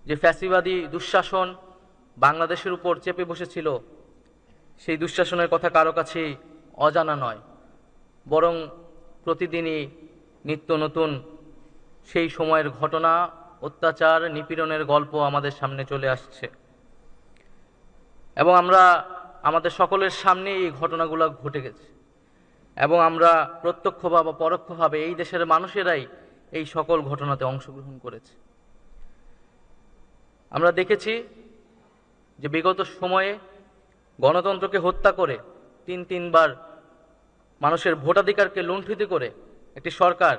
যে ফ্যাসিবাদী দুঃশাসন বাংলাদেশের উপর চেপে বসেছিল, সেই দুঃশাসনের কথা কারো কাছেই অজানা নয়, বরং প্রতিদিনই নিত্য নতুন সেই সময়ের ঘটনা, অত্যাচার, নিপীড়নের গল্প আমাদের সামনে চলে আসছে এবং আমরা আমাদের সকলের সামনে এই ঘটনাগুলো ঘটে গেছে এবং আমরা প্রত্যক্ষ বা পরোক্ষভাবে এই দেশের মানুষেরাই এই সকল ঘটনাতে অংশগ্রহণ করেছে। আমরা দেখেছি যে বিগত সময়ে গণতন্ত্রকে হত্যা করে তিনবার মানুষের ভোটাধিকারকে লুণ্ঠিত করে একটি সরকার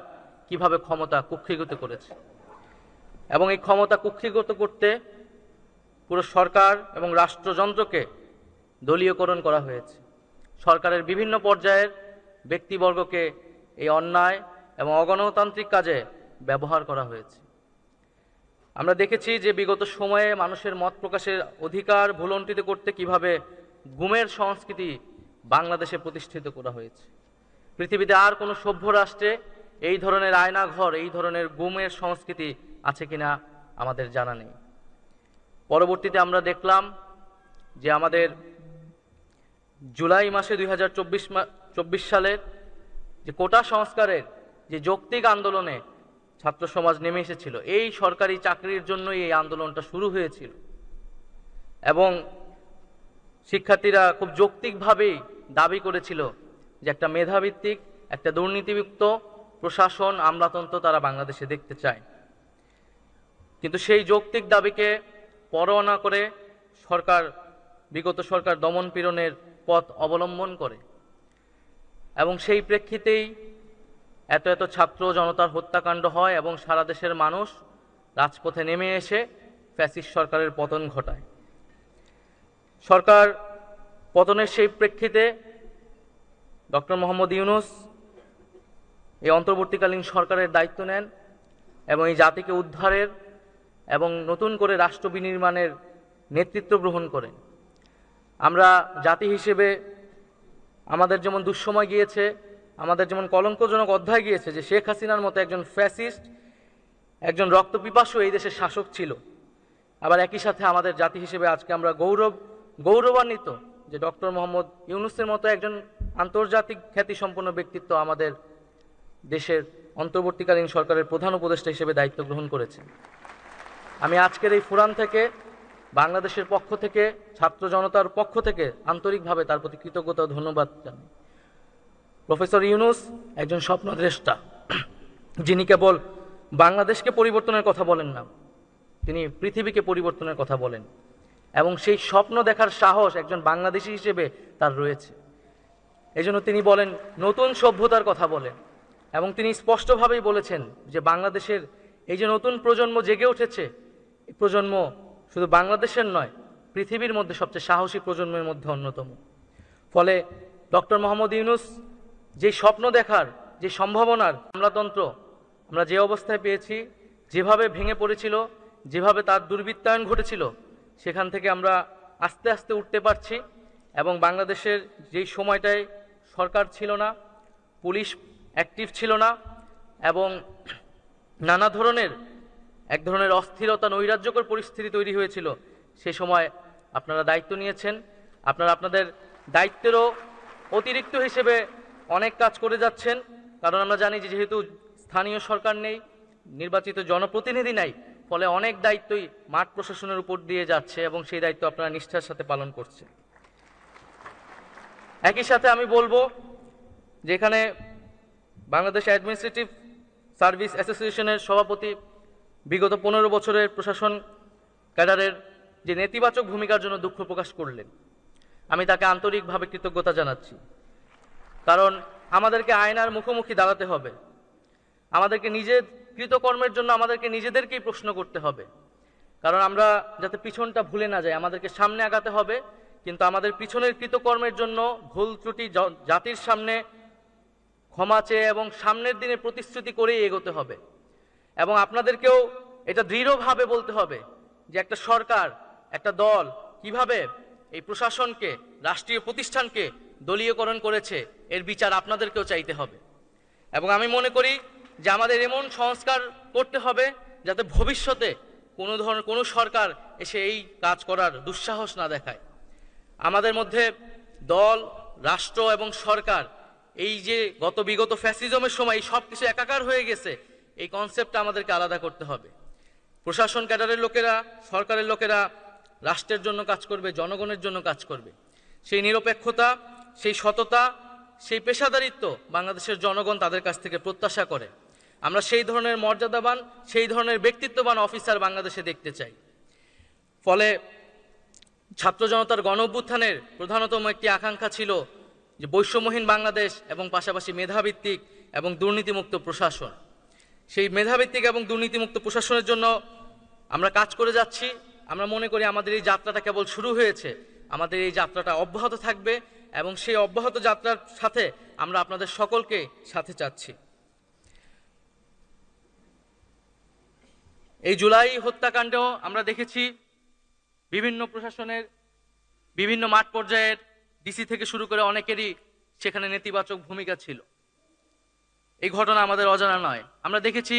কিভাবে ক্ষমতা কুক্ষিগত করেছে এবং এই ক্ষমতা কুক্ষিগত করতে পুরো সরকার এবং রাষ্ট্রযন্ত্রকে দলীয়করণ করা হয়েছে। সরকারের বিভিন্ন পর্যায়ের ব্যক্তিবর্গকে এই অন্যায় এবং অগণতান্ত্রিক কাজে ব্যবহার করা হয়েছে। আমরা দেখেছি যে বিগত সময়ে মানুষের মত প্রকাশের অধিকার ভুলণ্ঠিত করতে কিভাবে গুমের সংস্কৃতি বাংলাদেশে প্রতিষ্ঠিত করা হয়েছে। পৃথিবীতে আর কোনো সভ্য রাষ্ট্রে এই ধরনের আয়নাঘর, এই ধরনের গুমের সংস্কৃতি আছে কিনা আমাদের জানা নেই। পরবর্তীতে আমরা দেখলাম যে আমাদের জুলাই মাসে 2024 সালের যে কোটা সংস্কারের যে যৌক্তিক আন্দোলনে ছাত্র সমাজ নেমে এসেছিল, এই সরকারি চাকরির জন্যই এই আন্দোলনটা শুরু হয়েছিল এবং শিক্ষার্থীরা খুব যৌক্তিকভাবেই দাবি করেছিল যে একটা মেধাভিত্তিক, একটা দুর্নীতিযুক্ত প্রশাসন, আমলাতন্ত্র তারা বাংলাদেশে দেখতে চায়। কিন্তু সেই যৌক্তিক দাবিকে পরোয়া না করে বিগত সরকার দমন পীড়নের পথ অবলম্বন করে এবং সেই প্রেক্ষিতেই এত ছাত্র জনতার হত্যাকাণ্ড হয় এবং সারা দেশের মানুষ রাজপথে নেমে এসে ফ্যাসিস্ট সরকারের পতন ঘটায়। সরকার পতনের সেই প্রেক্ষিতে ডক্টর মোহাম্মদ ইউনূস এই অন্তর্বর্তীকালীন সরকারের দায়িত্ব নেন এবং এই জাতিকে উদ্ধারের এবং নতুন করে রাষ্ট্র বিনির্মাণের নেতৃত্ব গ্রহণ করেন। আমরা জাতি হিসেবে আমাদের যেমন দুঃসময় গিয়েছে, আমাদের যেমন কলঙ্কজনক অধ্যায় গিয়েছে যে শেখ হাসিনার মতো একজন ফ্যাসিস্ট, একজন রক্তপিপাসু এই দেশের শাসক ছিল, আবার একই সাথে আমাদের জাতি হিসেবে আজকে আমরা গৌরবান্বিত যে ডক্টর মোহাম্মদ ইউনূসের মতো একজন আন্তর্জাতিক খ্যাতিসম্পন্ন ব্যক্তিত্ব আমাদের দেশের অন্তর্বর্তীকালীন সরকারের প্রধান উপদেষ্টা হিসেবে দায়িত্ব গ্রহণ করেছেন। আমি আজকের এই ফোরাম থেকে বাংলাদেশের পক্ষ থেকে, ছাত্র জনতার পক্ষ থেকে আন্তরিকভাবে তার প্রতি কৃতজ্ঞতা ও ধন্যবাদ জানাই। প্রফেসর ইউনূস একজন স্বপ্নদ্রষ্টা, যিনি কেবল বাংলাদেশকে পরিবর্তনের কথা বলেন না, তিনি পৃথিবীকে পরিবর্তনের কথা বলেন এবং সেই স্বপ্ন দেখার সাহস একজন বাংলাদেশী হিসেবে তার রয়েছে। এজন্য তিনি বলেন, নতুন সভ্যতার কথা বলেন এবং তিনি স্পষ্টভাবেই বলেছেন যে বাংলাদেশের এই যে নতুন প্রজন্ম জেগে উঠেছে, এই প্রজন্ম শুধু বাংলাদেশের নয়, পৃথিবীর মধ্যে সবচেয়ে সাহসী প্রজন্মের মধ্যে অন্যতম। ফলে ডক্টর মোহাম্মদ ইউনূস যে স্বপ্ন দেখার, যে সম্ভাবনার আমলাতন্ত্র আমরা যে অবস্থায় পেয়েছি, যেভাবে ভেঙে পড়েছিল, যেভাবে তার দুর্বৃত্তায়ন ঘটেছিল, সেখান থেকে আমরা আস্তে আস্তে উঠতে পারছি এবং বাংলাদেশের যেই সময়টায় সরকার ছিল না, পুলিশ অ্যাক্টিভ ছিল না এবং নানা ধরনের এক ধরনের অস্থিরতা, নৈরাজ্যকর পরিস্থিতি তৈরি হয়েছিল, সে সময় আপনারা দায়িত্ব নিয়েছেন। আপনারা আপনাদের দায়িত্বেরও অতিরিক্ত হিসেবে অনেক কাজ করে যাচ্ছেন, কারণ আমরা জানি যে যেহেতু স্থানীয় সরকার নেই, নির্বাচিত জনপ্রতিনিধি নাই, ফলে অনেক দায়িত্বই মাঠ প্রশাসনের উপর দিয়ে যাচ্ছে এবং সেই দায়িত্ব আপনারা নিষ্ঠার সাথে পালন করছেন। একই সাথে আমি বলবো যে এখানে বাংলাদেশ অ্যাডমিনিস্ট্রেটিভ সার্ভিস অ্যাসোসিয়েশনের সভাপতি বিগত 15 বছরের প্রশাসন ক্যাডারের যে নেতিবাচক ভূমিকার জন্য দুঃখ প্রকাশ করলেন, আমি তাকে আন্তরিকভাবে কৃতজ্ঞতা জানাচ্ছি। কারণ আমাদেরকে আয়নার মুখোমুখি দাঁড়াতে হবে, আমাদেরকে নিজের কৃতকর্মের জন্য আমাদেরকে নিজেদেরকেই প্রশ্ন করতে হবে, কারণ আমরা যাতে পিছনটা ভুলে না যাই, আমাদেরকে সামনে আগাতে হবে, কিন্তু আমাদের পিছনের কৃতকর্মের জন্য ভুল ত্রুটি জাতির সামনে ক্ষমা চেয়ে এবং সামনের দিনে প্রতিশ্রুতি করেই এগোতে হবে। এবং আপনাদেরকেও এটা দৃঢ়ভাবে বলতে হবে যে একটা সরকার, একটা দল কিভাবে এই প্রশাসনকে, রাষ্ট্রীয় প্রতিষ্ঠানকে দলীয়করণ করেছে, এর বিচার আপনাদেরকেও চাইতে হবে। এবং আমি মনে করি যে আমাদের এমন সংস্কার করতে হবে যাতে ভবিষ্যতে কোনো সরকার এসে এই কাজ করার দুঃসাহস না দেখায়। আমাদের মধ্যে দল, রাষ্ট্র এবং সরকার এই যে বিগত ফ্যাসিজমের সময় সব কিছু একাকার হয়ে গেছে, এই কনসেপ্টটা আমাদেরকে আলাদা করতে হবে। প্রশাসন ক্যাডারের লোকেরা, সরকারের লোকেরা রাষ্ট্রের জন্য কাজ করবে, জনগণের জন্য কাজ করবে। সেই নিরপেক্ষতা, সেই সততা, সেই পেশাদারিত্ব বাংলাদেশের জনগণ তাদের কাছ থেকে প্রত্যাশা করে। আমরা সেই ধরনের মর্যাদাবান, সেই ধরনের ব্যক্তিত্ববান অফিসার বাংলাদেশে দেখতে চাই। ফলে ছাত্র জনতার গণ অভ্যুত্থানের প্রধানতম একটি আকাঙ্ক্ষা ছিল যে বৈষম্যহীন বাংলাদেশ এবং পাশাপাশি মেধাভিত্তিক এবং দুর্নীতিমুক্ত প্রশাসন। সেই মেধাভিত্তিক এবং দুর্নীতিমুক্ত প্রশাসনের জন্য আমরা কাজ করে যাচ্ছি। আমরা মনে করি আমাদের এই যাত্রাটা কেবল শুরু হয়েছে, আমাদের এই যাত্রাটা অব্যাহত থাকবে এবং সেই অব্যাহত যাত্রার সাথে আমরা আপনাদের সকলকে সাথে চাচ্ছি। এই জুলাই হত্যাকাণ্ডেও আমরা দেখেছি বিভিন্ন প্রশাসনের বিভিন্ন মাঠ পর্যায়ের ডিসি থেকে শুরু করে অনেকেরই সেখানে নেতিবাচক ভূমিকা ছিল। এই ঘটনা আমাদের অজানা নয়। আমরা দেখেছি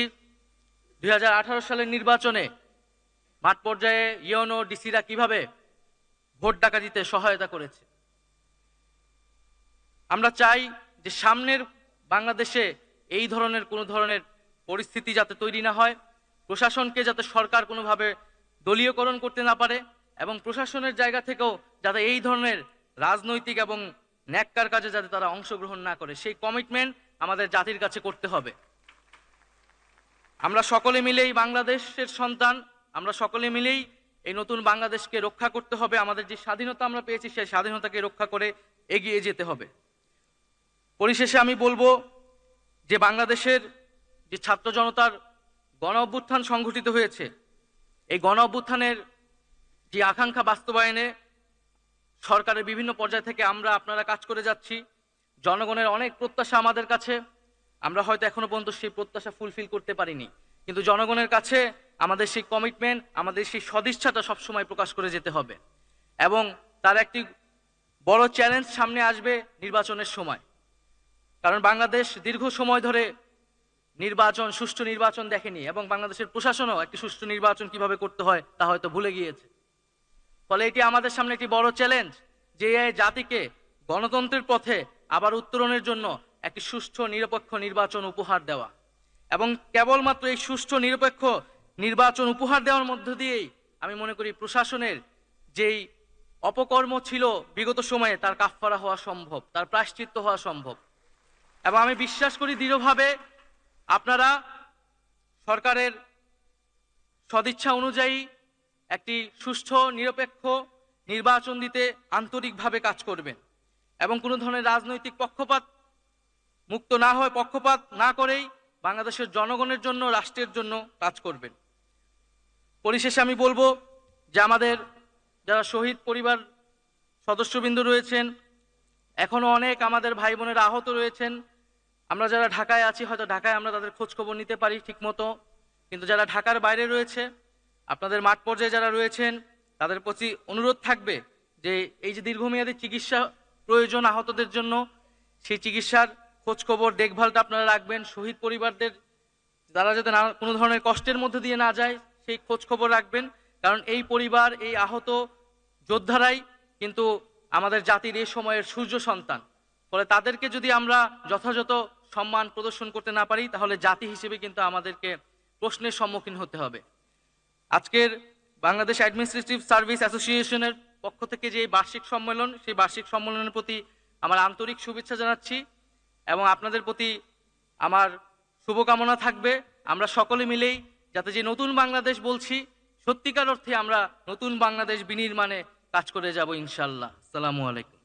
2018 সালের নির্বাচনে মাঠ পর্যায়ে ইউনো ডিসিরা কিভাবে ভোট ডাকাতিতে সহায়তা করেছে। আমরা চাই যে সামনের বাংলাদেশে এই ধরনের কোনো ধরনের পরিস্থিতি যাতে তৈরি না হয়, প্রশাসনকে যাতে সরকার কোনোভাবে দলীয়করণ করতে না পারে এবং প্রশাসনের জায়গা থেকেও যাতে এই ধরনের রাজনৈতিক এবং ন্যাক্কার কাজে যাতে তারা অংশগ্রহণ না করে, সেই কমিটমেন্ট আমাদের জাতির কাছে করতে হবে। আমরা সকলে মিলেই বাংলাদেশের সন্তান, আমরা সকলে মিলেই এই নতুন বাংলাদেশকে রক্ষা করতে হবে। আমাদের যে স্বাধীনতা আমরা পেয়েছি সেই স্বাধীনতাকে রক্ষা করে এগিয়ে যেতে হবে। পরিশেষে আমি বলবো যে বাংলাদেশের যে ছাত্র জনতার গণ অভ্যুত্থান সংঘটিত হয়েছে, এই গণ অভ্যুত্থানের যে আকাঙ্ক্ষা বাস্তবায়নে সরকারের বিভিন্ন পর্যায় থেকে আপনারা কাজ করে যাচ্ছি। জনগণের অনেক প্রত্যাশা আমাদের কাছে, আমরা হয়তো এখনো পর্যন্ত সেই প্রত্যাশা ফুলফিল করতে পারিনি, কিন্তু জনগণের কাছে আমাদের সেই কমিটমেন্ট, আমাদের সেই সদিচ্ছাটা সবসময় প্রকাশ করে যেতে হবে। এবং তার একটি বড় চ্যালেঞ্জ সামনে আসবে নির্বাচনের সময়, কারণ বাংলাদেশ দীর্ঘ সময় ধরে সুষ্ঠু নির্বাচন দেখেনি এবং বাংলাদেশের প্রশাসনও একটি সুষ্ঠু নির্বাচন কিভাবে করতে হয় তা হয়তো ভুলে গিয়েছে। ফলে এটি আমাদের সামনে একটি বড় চ্যালেঞ্জ যে এই জাতিকে গণতন্ত্রের পথে আবার উত্তরণের জন্য একটি সুষ্ঠু নিরপেক্ষ নির্বাচন উপহার দেওয়া। এবং কেবলমাত্র এই সুষ্ঠু নিরপেক্ষ নির্বাচন উপহার দেওয়ার মধ্য দিয়েই আমি মনে করি প্রশাসনের যেই অপকর্ম ছিল বিগত সময়ে তার কাফফারা হওয়া সম্ভব, তার প্রায়শ্চিত্ত হওয়া সম্ভব। এবং আমি বিশ্বাস করি দৃঢ়ভাবে আপনারা সরকারের সদিচ্ছা অনুযায়ী একটি সুষ্ঠু নিরপেক্ষ নির্বাচন দিতে আন্তরিকভাবে কাজ করবেন এবং কোনো ধরনের রাজনৈতিক পক্ষপাত মুক্ত না হয়, পক্ষপাত না করেই বাংলাদেশের জনগণের জন্য, রাষ্ট্রের জন্য কাজ করবেন। পরিশেষে আমি বলবো যে আমাদের যারা শহীদ পরিবার সদস্যবৃন্দ রয়েছেন, এখনো অনেক আমাদের ভাই বোনেরা আহত রয়েছেন। আমরা যারা ঢাকায় আছি হয়তো ঢাকায় আমরা তাদের খোঁজ খবর নিতে পারি ঠিক মতো, কিন্তু যারা ঢাকার বাইরে রয়েছে, আপনাদের মাঠ পর্যায়ে যারা রয়েছেন, তাদের প্রতি অনুরোধ থাকবে যে এই যে দীর্ঘমেয়াদী চিকিৎসা প্রয়োজন আহতদের জন্য, সেই চিকিৎসার খোঁজ খবর দেখভালটা আপনারা রাখবেন। শহীদ পরিবারদের তারা যাতে কোনো ধরনের কষ্টের মধ্যে দিয়ে না যায় সেই খোঁজ খবর রাখবেন, কারণ এই পরিবার, এই আহত যোদ্ধারাই কিন্তু আমাদের জাতির এই সময়ের সূর্য সন্তান। ফলে তাদেরকে যদি আমরা যথাযথ সম্মান প্রদর্শন করতে না পারি তাহলে জাতি হিসেবে কিন্তু আমাদেরকে প্রশ্নের সম্মুখীন হতে হবে। আজকের বাংলাদেশ অ্যাডমিনিস্ট্রেটিভ সার্ভিস অ্যাসোসিয়েশনের পক্ষ থেকে যে বার্ষিক সম্মেলন, সেই বার্ষিক সম্মেলনের প্রতি আমার আন্তরিক শুভেচ্ছা জানাচ্ছি এবং আপনাদের প্রতি আমার শুভকামনা থাকবে। আমরা সকলে মিলেই যাতে যে নতুন বাংলাদেশ বলছি, সত্যিকার অর্থে আমরা নতুন বাংলাদেশ বিনির্মাণে কাজ করে যাব ইনশাআল্লাহ। আসসালামু আলাইকুম।